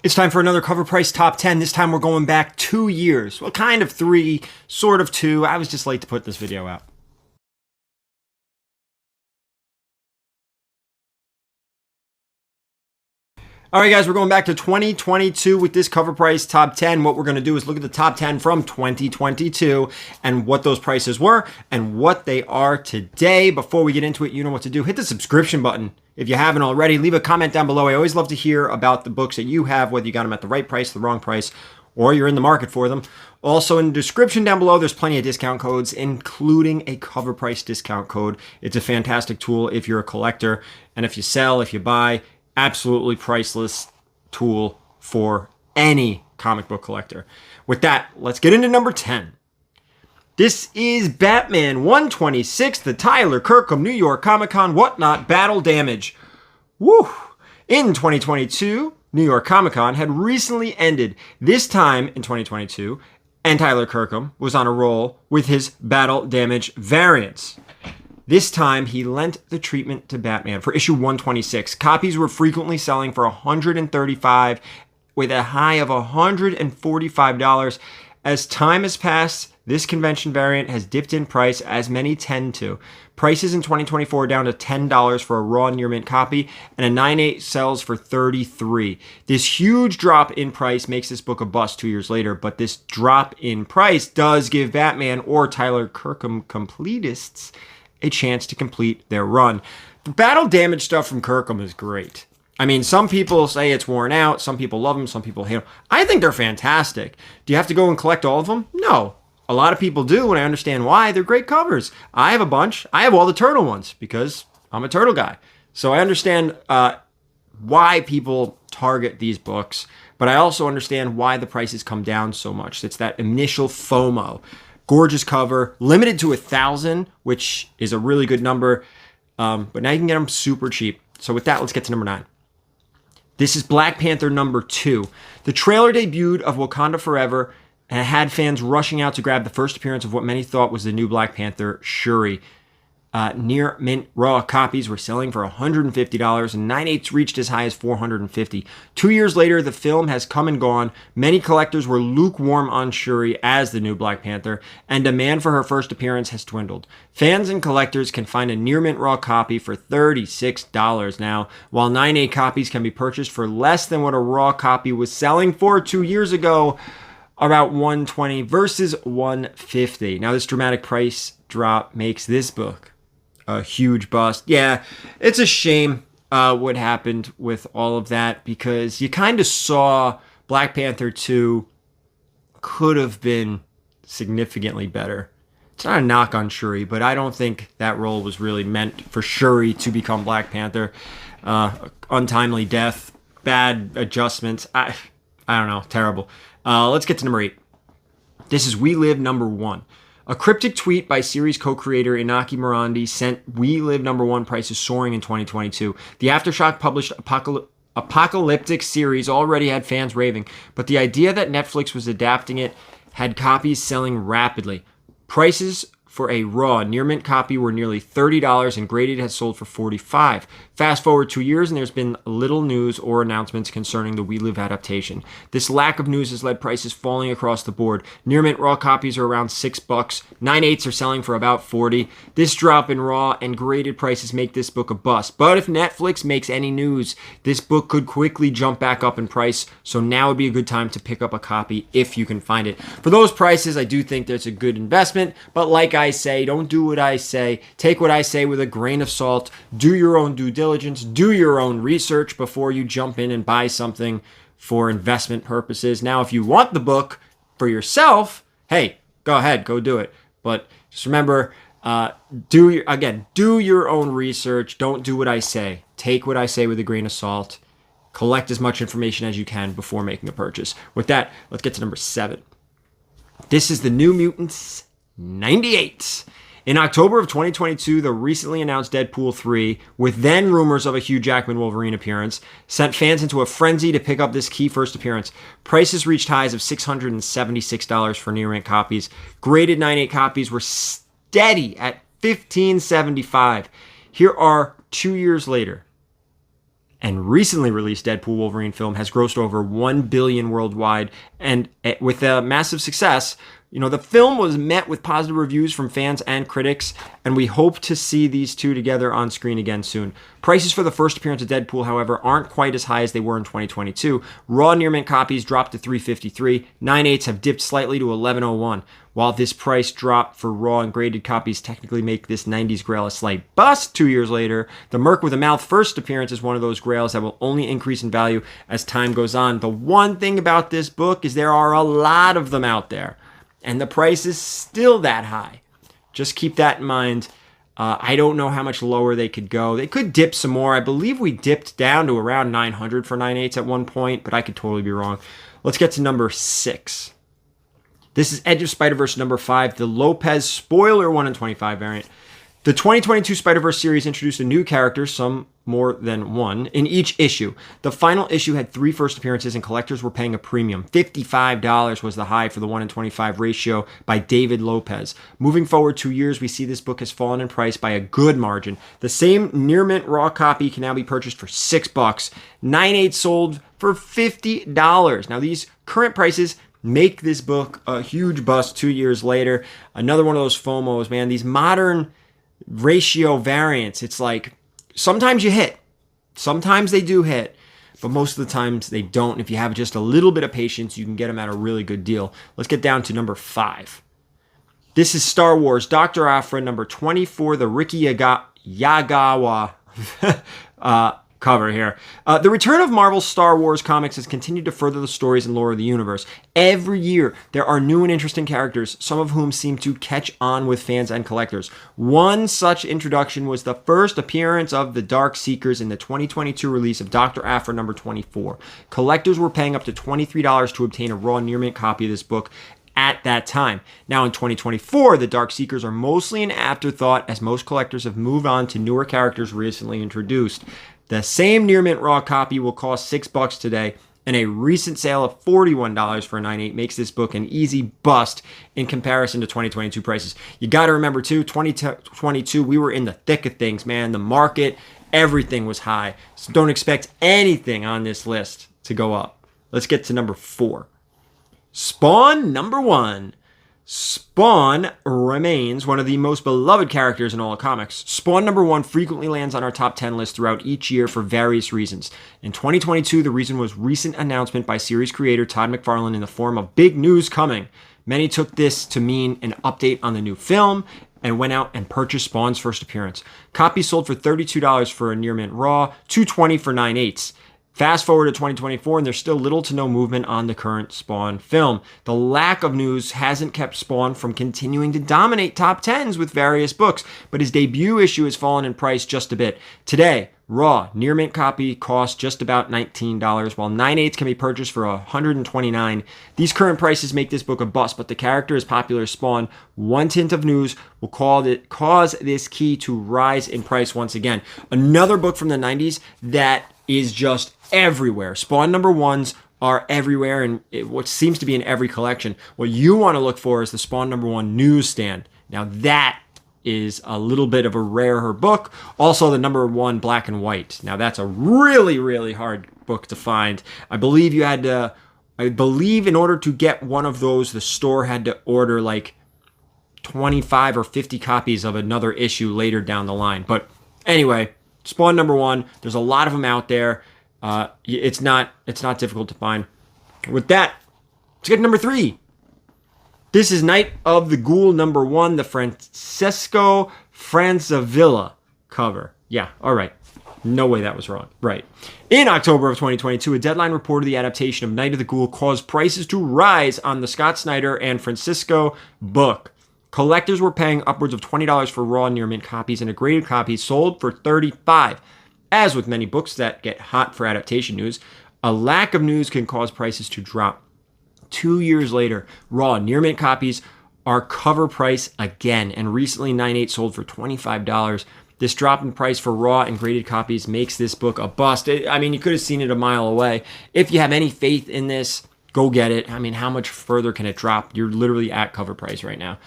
It's time for another Cover Price Top 10. This time we're going back 2 years. Well, kind of 3, sort of 2. I was just late to put this video out. All right, guys, we're going back to 2022 with this Cover Price Top 10. What we're going to do is look at the top 10 from 2022 and what those prices were and what they are today. Before we get into it, you know what to do. Hit the subscription button if you haven't already. Leave a comment down below. I always love to hear about the books that you have, whether you got them at the right price, the wrong price, or you're in the market for them. Also, in the description down below, there's plenty of discount codes, including a Cover Price discount code. It's a fantastic tool if you're a collector. And if you sell, if you buy, absolutely priceless tool for any comic book collector. With that, let's get into number 10. This is Batman 126, the Tyler Kirkham New York Comic Con Whatnot Battle Damage. Woo! In 2022, New York Comic Con had recently ended. This time in 2022, and Tyler Kirkham was on a roll with his Battle Damage variants. This time, he lent the treatment to Batman for issue 126. Copies were frequently selling for $135 with a high of $145. As time has passed, this convention variant has dipped in price, as many tend to. Prices in 2024 are down to $10 for a raw near mint copy, and a 9/8 sells for $33. This huge drop in price makes this book a bust 2 years later, but this drop in price does give Batman or Tyler Kirkham completists a chance to complete their run. The Battle Damage stuff from Kirkham is great. I mean, some people say it's worn out. Some people love them. Some people hate them. I think they're fantastic. Do you have to go and collect all of them? No. A lot of people do, and I understand why. They're great covers. I have a bunch. I have all the turtle ones because I'm a turtle guy. So I understand why people target these books, but I also understand why the prices come down so much. It's that initial FOMO. Gorgeous cover, limited to 1,000, which is a really good number. But now you can get them super cheap. So with that, let's get to number 9. This is Black Panther number 2. The trailer debuted of Wakanda Forever and had fans rushing out to grab the first appearance of what many thought was the new Black Panther, Shuri. Near mint raw copies were selling for $150, and 9/8 reached as high as $450. 2 years later, the film has come and gone. Many collectors were lukewarm on Shuri as the new Black Panther, and demand for her first appearance has dwindled. Fans and collectors can find a near mint raw copy for $36 now, while 9/8 copies can be purchased for less than what a raw copy was selling for 2 years ago, about $120 versus $150. Now, this dramatic price drop makes this book a huge bust. Yeah, it's a shame what happened with all of that, because you kind of saw Black Panther 2 could have been significantly better. It's not a knock on Shuri, but I don't think that role was really meant for Shuri to become Black Panther. Untimely death, bad adjustments. I don't know, terrible. Let's get to number 8. This is We Live number 1. A cryptic tweet by series co-creator Inaki Morandi sent We Live number 1 prices soaring in 2022. The Aftershock published apocalyptic series already had fans raving, but the idea that Netflix was adapting it had copies selling rapidly. Prices for a raw near mint copy were nearly $30, and graded had sold for $45. Fast forward 2 years, and there's been little news or announcements concerning the We Live adaptation. This lack of news has led prices falling across the board. Near mint raw copies are around $6. 9/8 are selling for about $40. This drop in raw and graded prices make this book a bust. But if Netflix makes any news, this book could quickly jump back up in price. So now would be a good time to pick up a copy if you can find it. For those prices, I do think that's a good investment. But like I say, don't do what I say. Take what I say with a grain of salt. Do your own due diligence. Do your own research before you jump in and buy something for investment purposes. Now, if you want the book for yourself, hey, go ahead, go do it. But just remember, do your own research. Don't do what I say. Take what I say with a grain of salt. Collect as much information as you can before making a purchase. With that, let's get to number 7. This is the New Mutants 98. In October of 2022, the recently announced Deadpool 3, with then rumors of a Hugh Jackman Wolverine appearance, sent fans into a frenzy to pick up this key first appearance. Prices reached highs of $676 for near-mint copies. Graded 9/8 copies were steady at $15.75. Here are 2 years later, and recently released Deadpool Wolverine film has grossed over 1 billion worldwide, and with a massive success. The film was met with positive reviews from fans and critics, and we hope to see these two together on screen again soon. Prices for the first appearance of Deadpool, however, aren't quite as high as they were in 2022. Raw near mint copies dropped to $3.53. 9/8 have dipped slightly to $11.01. While this price drop for raw and graded copies technically make this 90s grail a slight bust 2 years later, the Merc with a Mouth first appearance is one of those grails that will only increase in value as time goes on. The one thing about this book is there are a lot of them out there, and the price is still that high. Just keep that in mind. I don't know how much lower they could go. They could dip some more. I believe we dipped down to around 900 for 9/8 at one point, but I could totally be wrong. Let's get to number 6. This is Edge of Spiderverse number 5, the Lopez spoiler 1 in 25 variant. The 2022 Spiderverse series introduced a new character, some more than one, in each issue. The final issue had 3 first appearances, and collectors were paying a premium. $55 was the high for the 1 in 25 ratio by David Lopez. Moving forward 2 years, we see this book has fallen in price by a good margin. The same near mint raw copy can now be purchased for $6. 9/8 sold for $50. Now, these current prices make this book a huge bust 2 years later. Another one of those FOMOs, man. These modern ratio variants, it's like sometimes you hit, sometimes they do hit, but most of the times they don't. If you have just a little bit of patience, you can get them at a really good deal. Let's get down to number 5. This is Star Wars Dr. Aphra number 24, the Ricky Yagawa cover here. The return of Marvel's Star Wars comics has continued to further the stories and lore of the universe. Every year, there are new and interesting characters, some of whom seem to catch on with fans and collectors. One such introduction was the first appearance of the Dark Seekers in the 2022 release of Dr. Aphra number 24. Collectors were paying up to $23 to obtain a raw near mint copy of this book at that time. Now in 2024, the Dark Seekers are mostly an afterthought, as most collectors have moved on to newer characters recently introduced. The same near mint raw copy will cost $6 today, and a recent sale of $41 for a 9/8 makes this book an easy bust in comparison to 2022 prices. You got to remember too, 2022, we were in the thick of things, man. The market, everything was high. So don't expect anything on this list to go up. Let's get to number 4. Spawn number 1. Spawn remains one of the most beloved characters in all of comics. Spawn number 1 frequently lands on our top 10 list throughout each year for various reasons. In 2022, the reason was recent announcement by series creator Todd McFarlane in the form of big news coming. Many took this to mean an update on the new film and went out and purchased Spawn's first appearance. Copies sold for $32 for a near mint raw, $2.20 for 9/8. Fast forward to 2024, and there's still little to no movement on the current Spawn film. The lack of news hasn't kept Spawn from continuing to dominate top 10s with various books, but his debut issue has fallen in price just a bit. Today, raw near mint copy costs just about $19, while 9/8 can be purchased for $129. These current prices make this book a bust, but the character as popular as Spawn, one hint of news will cause this key to rise in price once again. Another book from the 90s that is just everywhere. Spawn number 1s are everywhere, and what seems to be in every collection. What you want to look for is the Spawn number 1 newsstand. Now that is a little bit of a rarer book. Also, the number 1 black and white. Now that's a really, really hard book to find. I believe in order to get one of those, the store had to order like 25 or 50 copies of another issue later down the line. But anyway, Spawn number 1, there's a lot of them out there. It's not difficult to find. With that, let's get to number 3. This is Night of the Ghoul number 1, the Francesco Francavilla cover. Yeah, all right. No way that was wrong. Right. In October of 2022, a Deadline reported the adaptation of Night of the Ghoul caused prices to rise on the Scott Snyder and Francisco book. Collectors were paying upwards of $20 for raw near mint copies, and a graded copy sold for $35. As with many books that get hot for adaptation news, a lack of news can cause prices to drop. 2 years later, raw near mint copies are cover price again, and recently 9/8 sold for $25. This drop in price for raw and graded copies makes this book a bust. I mean, you could have seen it a mile away. If you have any faith in this, Go get it. I mean, how much further can it drop? You're literally at cover price right now.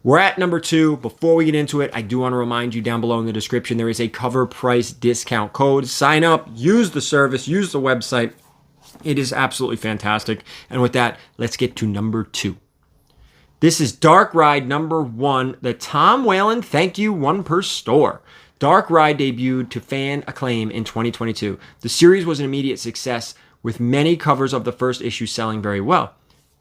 We're at number 2. Before we get into it, I do want to remind you down below in the description, there is a cover price discount code. Sign up, use the service, use the website. It is absolutely fantastic. And with that, let's get to number 2. This is Dark Ride number 1, the Tom Whalen Thank You One Per Store. Dark Ride debuted to fan acclaim in 2022. The series was an immediate success, with many covers of the first issue selling very well.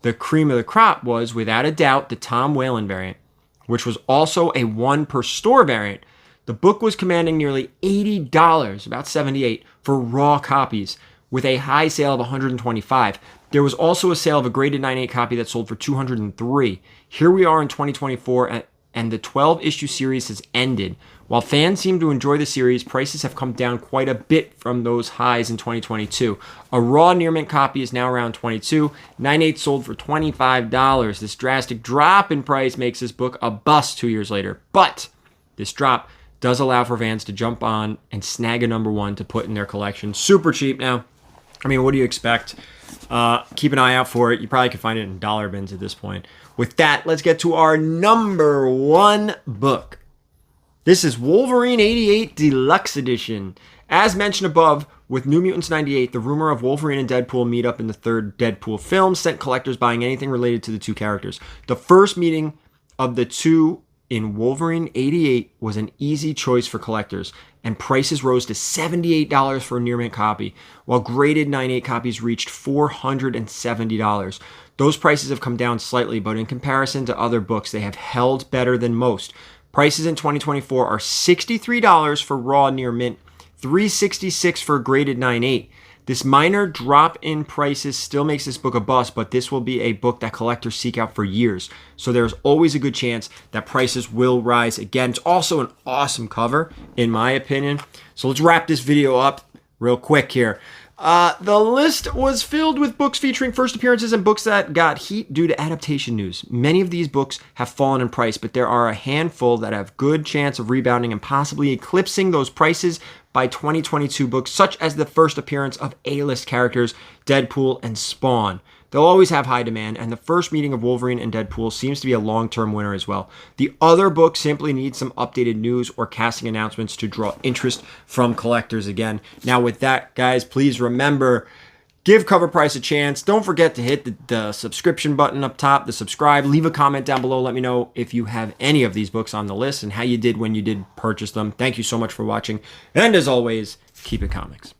The cream of the crop was, without a doubt, the Tom Whalen variant, which was also a 1 per store variant. The book was commanding nearly $80, about $78, for raw copies, with a high sale of $125. There was also a sale of a graded 9/8 copy that sold for $203. Here we are in 2024, and the 12-issue series has ended. While fans seem to enjoy the series, prices have come down quite a bit from those highs in 2022. A raw near mint copy is now around $22. 9/8 sold for $25. This drastic drop in price makes this book a bust 2 years later. But this drop does allow for fans to jump on and snag a number 1 to put in their collection. Super cheap now. I mean, what do you expect? Keep an eye out for it. You probably can find it in dollar bins at this point. With that, let's get to our number 1 book. This is Wolverine 88 Deluxe Edition. As mentioned above, with New Mutants 98, the rumor of Wolverine and Deadpool meet up in the 3rd Deadpool film sent collectors buying anything related to the 2 characters. The first meeting of the 2 in Wolverine 88 was an easy choice for collectors, and prices rose to $78 for a near mint copy, while graded 9/8 copies reached $470. Those prices have come down slightly, but in comparison to other books, they have held better than most. Prices in 2024 are $63 for raw near mint, $366 for graded 9/8. This minor drop in prices still makes this book a bust, but this will be a book that collectors seek out for years. So there's always a good chance that prices will rise again. It's also an awesome cover, in my opinion. So let's wrap this video up real quick here. The list was filled with books featuring first appearances and books that got heat due to adaptation news. Many of these books have fallen in price, but there are a handful that have good chance of rebounding and possibly eclipsing those prices by 2022 books, such as the first appearance of A-list characters Deadpool and Spawn. They'll always have high demand, and the first meeting of Wolverine and Deadpool seems to be a long-term winner as well. The other books simply need some updated news or casting announcements to draw interest from collectors again. Now with that, guys, please remember, give Cover Price a chance. Don't forget to hit the subscription button up top, the subscribe. Leave a comment down below. Let me know if you have any of these books on the list and how you did when you did purchase them. Thank you so much for watching. And as always, keep it comics.